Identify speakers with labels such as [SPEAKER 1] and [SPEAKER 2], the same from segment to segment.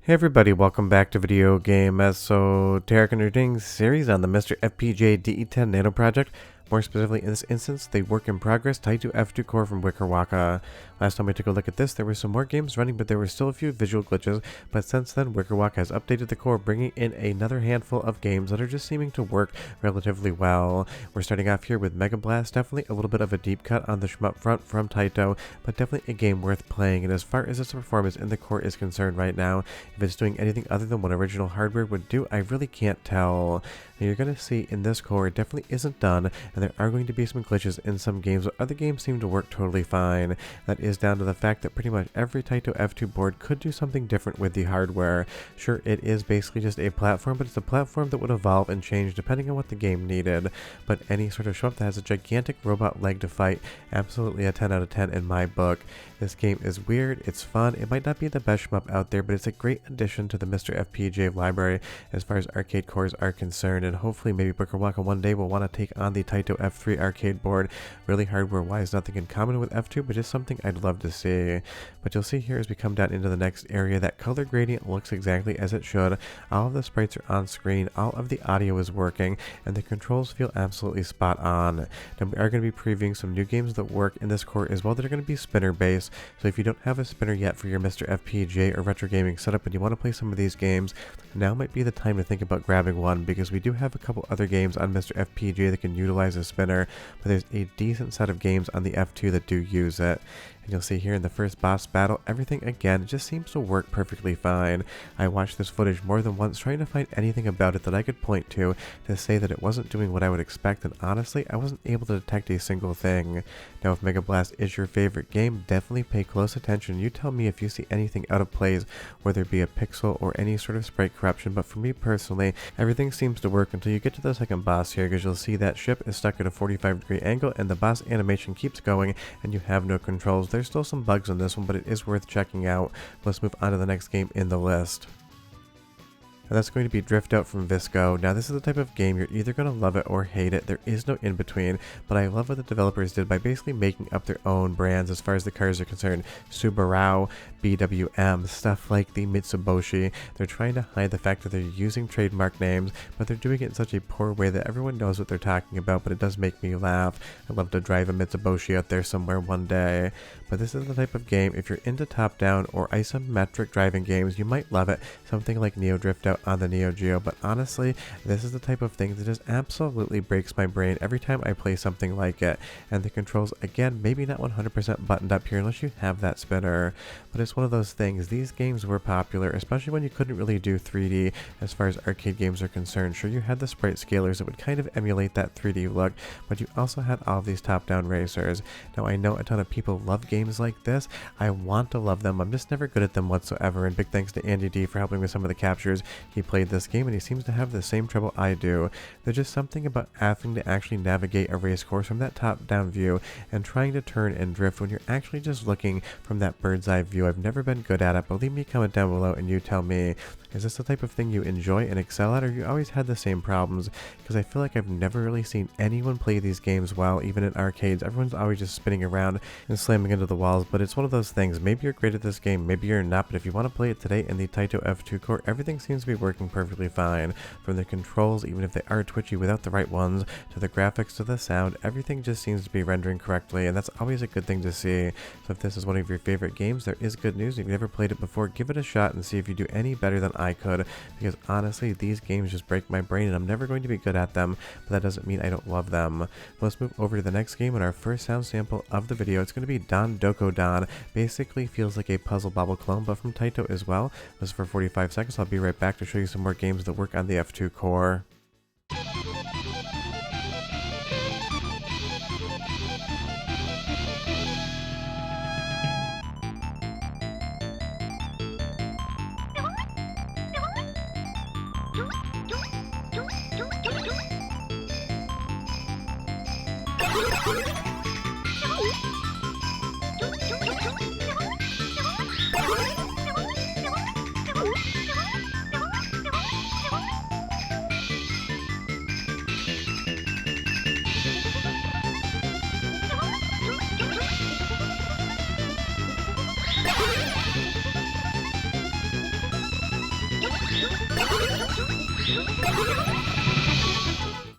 [SPEAKER 1] Hey everybody, welcome back to Video Game Esoteric Entertaining series on the MiSTer FPGA DE10 Nano project. More specifically, in this instance, the work in progress Taito F2 core from Wickerwaka. Last time we took a look at this, there were some more games running, but there were still a few visual glitches. But since then, Wickerwaka has updated the core, bringing in another handful of games that are just seeming to work relatively well. We're starting off here with Mega Blast, definitely a little bit of a deep cut on the shmup front from Taito, but definitely a game worth playing. And as far as its performance in the core is concerned right now, if it's doing anything other than what original hardware would do, I really can't tell. Now you're going to see in this core, it definitely isn't done, and there are going to be some glitches in some games, but other games seem to work totally fine. That is down to the fact that pretty much every Taito F2 board could do something different with the hardware. Sure, it is basically just a platform, but it's a platform that would evolve and change depending on what the game needed. But any sort of shmup that has a gigantic robot leg to fight, absolutely a 10 out of 10 in my book. This game is weird, it's fun, it might not be the best shmup out there, but it's a great addition to the MiSTer FPGA library as far as arcade cores are concerned, and hopefully maybe Wickerwaka one day will want to take on the Taito F3 arcade board. Really hardware-wise, nothing in common with F2, but just something I'd love to see. But you'll see here as we come down into the next area, that color gradient looks exactly as it should. All of the sprites are on screen, all of the audio is working, and the controls feel absolutely spot on. Now we are going to be previewing some new games that work in this core as well that are going to be spinner-based. So if you don't have a spinner yet for your MiSTer FPGA or retro gaming setup and you want to play some of these games, now might be the time to think about grabbing one, because we do have a couple other games on MiSTer FPGA that can utilize a spinner, but there's a decent set of games on the F2 that do use it. And you'll see here in the first boss battle, everything again just seems to work perfectly fine. I watched this footage more than once trying to find anything about it that I could point to say that it wasn't doing what I would expect, and honestly, I wasn't able to detect a single thing. Now if Mega Blast is your favorite game, definitely pay close attention. You tell me if you see anything out of place, whether it be a pixel or any sort of sprite corruption, but for me personally, everything seems to work until you get to the second boss here, because you'll see that ship is stuck at a 45-degree angle and the boss animation keeps going and you have no controls. There's still some bugs on this one, but it is worth checking out. Let's move on to the next game in the list. And that's going to be Drift Out from Visco. Now this is the type of game you're either going to love it or hate it. There is no in between, but I love what the developers did by basically making up their own brands as far as the cars are concerned. Subaru, BWM, stuff like the Mitsubishi. They're trying to hide the fact that they're using trademark names, but they're doing it in such a poor way that everyone knows what they're talking about, but it does make me laugh. I'd love to drive a Mitsubishi out there somewhere one day. But this is the type of game, if you're into top-down or isometric driving games, you might love it. Something like Neo Drift Out on the Neo Geo, but honestly, this is the type of thing that just absolutely breaks my brain every time I play something like it. And the controls, again, maybe not 100% buttoned up here unless you have that spinner, but it's one of those things. These games were popular, especially when you couldn't really do 3D as far as arcade games are concerned. Sure, you had the sprite scalers that would kind of emulate that 3D look, but you also had all of these top-down racers. Now I know a ton of people love games like this. I want to love them, I'm just never good at them whatsoever, and big thanks to Andy D for helping with some of the captures. He played this game and he seems to have the same trouble I do. There's just something about having to actually navigate a race course from that top-down view and trying to turn and drift when you're actually just looking from that bird's eye view. I've never been good at it, but leave me a comment down below and you tell me, is this the type of thing you enjoy and excel at, or you always had the same problems? Because I feel like I've never really seen anyone play these games well, even in arcades. Everyone's always just spinning around and slamming into the walls, but it's one of those things. Maybe you're great at this game, maybe you're not, but if you want to play it today in the Taito F2 core, everything seems to be working perfectly fine. From the controls, even if they are twitchy without the right ones, to the graphics, to the sound, everything just seems to be rendering correctly, and that's always a good thing to see. So if this is one of your favorite games, there is good news. If you've never played it before, give it a shot and see if you do any better than I could, because honestly, these games just break my brain and I'm never going to be good at them, but that doesn't mean I don't love them. Let's move over to the next game and our first sound sample of the video. It's going to be Don Doko Don. Basically feels like a Puzzle Bobble clone, but from Taito as well. This is for 45 seconds. I'll be right back to show you some more games that work on the F2 core.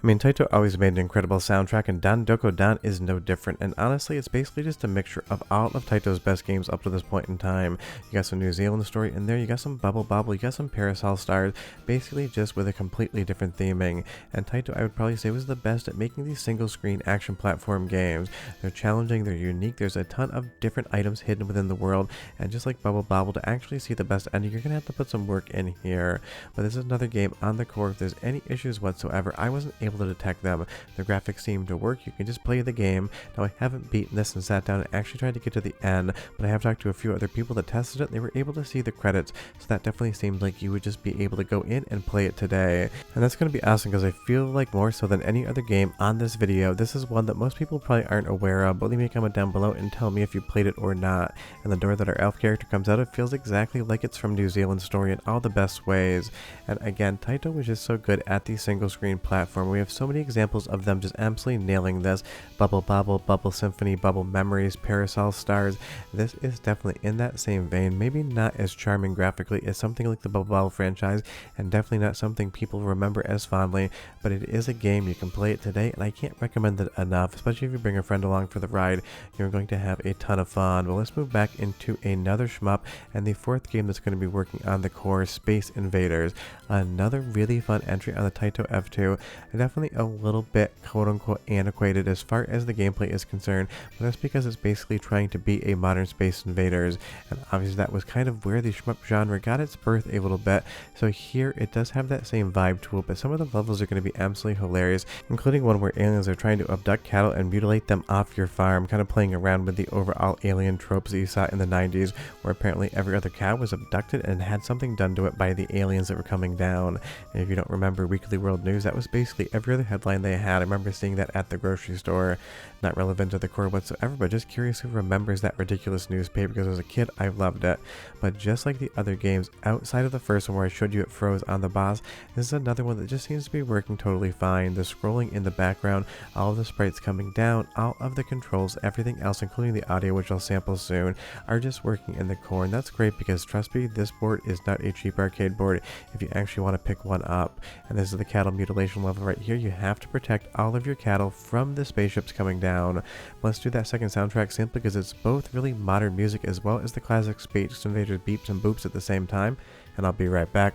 [SPEAKER 1] I mean, Taito always made an incredible soundtrack, and Dan Doko Dan is no different, and honestly, it's basically just a mixture of all of Taito's best games up to this point in time. You got some New Zealand story in there, you got some Bubble Bobble, you got some Parasol Stars, basically just with a completely different theming, and Taito, I would probably say, was the best at making these single-screen action platform games. They're challenging, they're unique, there's a ton of different items hidden within the world, and just like Bubble Bobble, to actually see the best ending, you're going to have to put some work in here. But this is another game on the core. If there's any issues whatsoever, I wasn't able to detect them. The graphics seem to work. You can just play the game. Now, I haven't beaten this and sat down and actually tried to get to the end, but I have talked to a few other people that tested it, and they were able to see the credits, so that definitely seemed like you would just be able to go in and play it today. And that's going to be awesome, because I feel like more so than any other game on this video, this is one that most people probably aren't aware of, but leave me a comment down below and tell me if you played it or not. And the door that our elf character comes out of feels exactly like it's from New Zealand story in all the best ways. And again, Taito was just so good at the single screen platform. We have so many examples of them just absolutely nailing this. Bubble Bobble, Bubble Symphony, Bubble Memories, Parasol Stars. This is definitely in that same vein. Maybe not as charming graphically as something like the Bubble Bobble franchise, and definitely not something people remember as fondly, but it is a game. You can play it today, and I can't recommend it enough, especially if you bring a friend along for the ride. You're going to have a ton of fun. Well, let's move back into another shmup, and the fourth game that's going to be working on the core, Space Invaders. Another really fun entry on the Taito F2. Definitely a little bit quote-unquote antiquated as far as the gameplay is concerned, but that's because it's basically trying to be a modern Space Invaders, and obviously that was kind of where the shmup genre got its birth a little bit. So here it does have that same vibe to it, but some of the levels are going to be absolutely hilarious, including one where aliens are trying to abduct cattle and mutilate them off your farm, kind of playing around with the overall alien tropes that you saw in the 90s, where apparently every other cow was abducted and had something done to it by the aliens that were coming down. And if you don't remember Weekly World News, that was basically every other headline they had. I remember seeing that at the grocery store. Not relevant to the core whatsoever, but just curious who remembers that ridiculous newspaper, because as a kid I loved it. But just like the other games, outside of the first one where I showed you it froze on the boss, this is another one that just seems to be working totally fine. The scrolling in the background, all of the sprites coming down, all of the controls, everything else including the audio, which I'll sample soon, are just working in the core, and that's great because trust me, this board is not a cheap arcade board if you actually want to pick one up. And this is the cattle mutilation level right here. You have to protect all of your cattle from the spaceships coming down. Let's do that second soundtrack simply because it's both really modern music as well as the classic Space Invaders beeps and boops at the same time, and I'll be right back.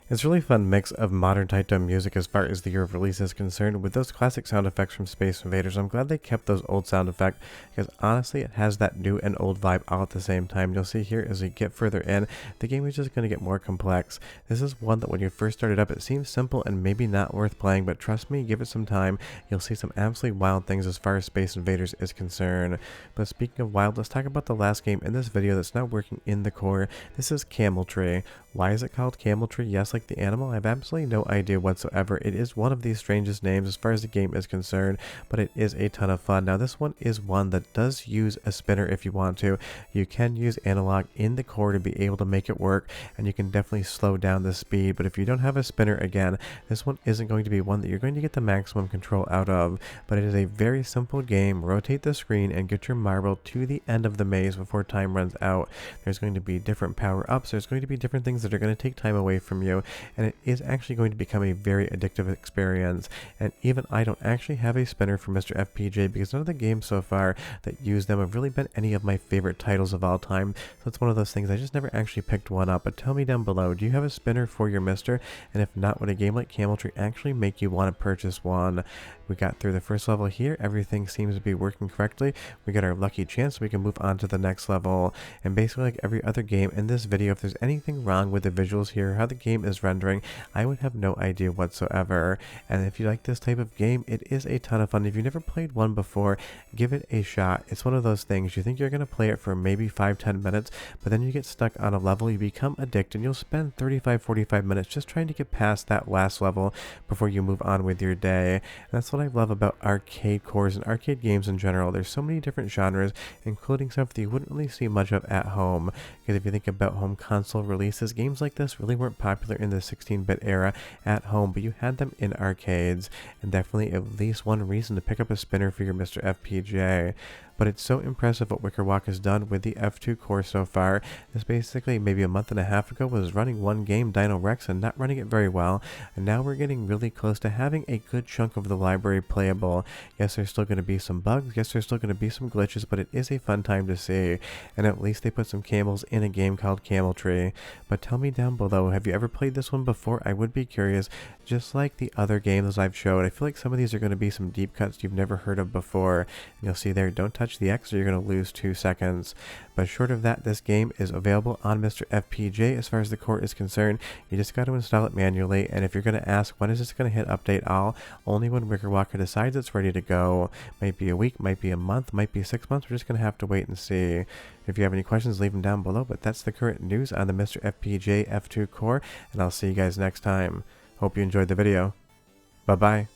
[SPEAKER 1] It's a really fun mix of modern Taito music as far as the year of release is concerned, with those classic sound effects from Space Invaders. I'm glad they kept those old sound effects, because honestly it has that new and old vibe all at the same time. You'll see here as we get further in, the game is just going to get more complex. This is one that when you first started up it seems simple and maybe not worth playing, but trust me, give it some time, you'll see some absolutely wild things as far as Space Invaders is concerned. But speaking of wild, let's talk about the last game in this video that's now working in the core. This is Camel Tree. Why is it called Camel Tree? Yes, like the animal? I have absolutely no idea whatsoever. It is one of the strangest names as far as the game is concerned, but it is a ton of fun. Now this one is one that does use a spinner if you want to. You can use analog in the core to be able to make it work, and you can definitely slow down the speed, but if you don't have a spinner, again, this one isn't going to be one that you're going to get the maximum control out of. But it is a very simple game. Rotate the screen and get your marble to the end of the maze before time runs out. There's going to be different power-ups, there's going to be different things that are going to take time away from you, and it is actually going to become a very addictive experience. And even I don't actually have a spinner for MiSTer FPGA, because none of the games so far that use them have really been any of my favorite titles of all time, so it's one of those things I just never actually picked one up. But tell me down below, do you have a spinner for your MiSTer? And if not, would a game like Camel Tree actually make you want to purchase one? We got through the first level here, everything seems to be working correctly. We got our lucky chance so we can move on to the next level, and basically like every other game in this video, if there's anything wrong with the visuals here, how the game is is rendering, I would have no idea whatsoever. And if you like this type of game, it is a ton of fun. If you've never played one before, give it a shot. It's one of those things, you think you're going to play it for maybe 5-10 minutes, but then you get stuck on a level, you become addicted, and you'll spend 35-45 minutes just trying to get past that last level before you move on with your day. And that's what I love about arcade cores and arcade games in general. There's so many different genres, including stuff that you wouldn't really see much of at home. Because if you think about home console releases, games like this really weren't popular in the 16-bit era at home, but you had them in arcades, and definitely at least one reason to pick up a spinner for your MiSTer FPGA. But it's so impressive what Wickerwalk has done with the F2 core so far. This basically maybe a month and a half ago was running one game, Dino Rex, and not running it very well. And now we're getting really close to having a good chunk of the library playable. Yes, there's still going to be some bugs. Yes, there's still going to be some glitches, but it is a fun time to see. And at least they put some camels in a game called Camel Tree. But tell me down below, have you ever played this one before? I would be curious. Just like the other games I've showed, I feel like some of these are going to be some deep cuts you've never heard of before. And you'll see there, don't touch the X or you're going to lose 2 seconds. But short of that, this game is available on MiSTer FPGA as far as the core is concerned. You just got to install it manually, and if you're going to ask when is this going to hit update all, only when Wickerwalker decides it's ready to go. Might be a week, might be a month, might be 6 months. We're just going to have to wait and see. If you have any questions, leave them down below, but that's the current news on the MiSTer FPGA F2 core, and I'll see you guys next time. Hope you enjoyed the video. Bye-bye.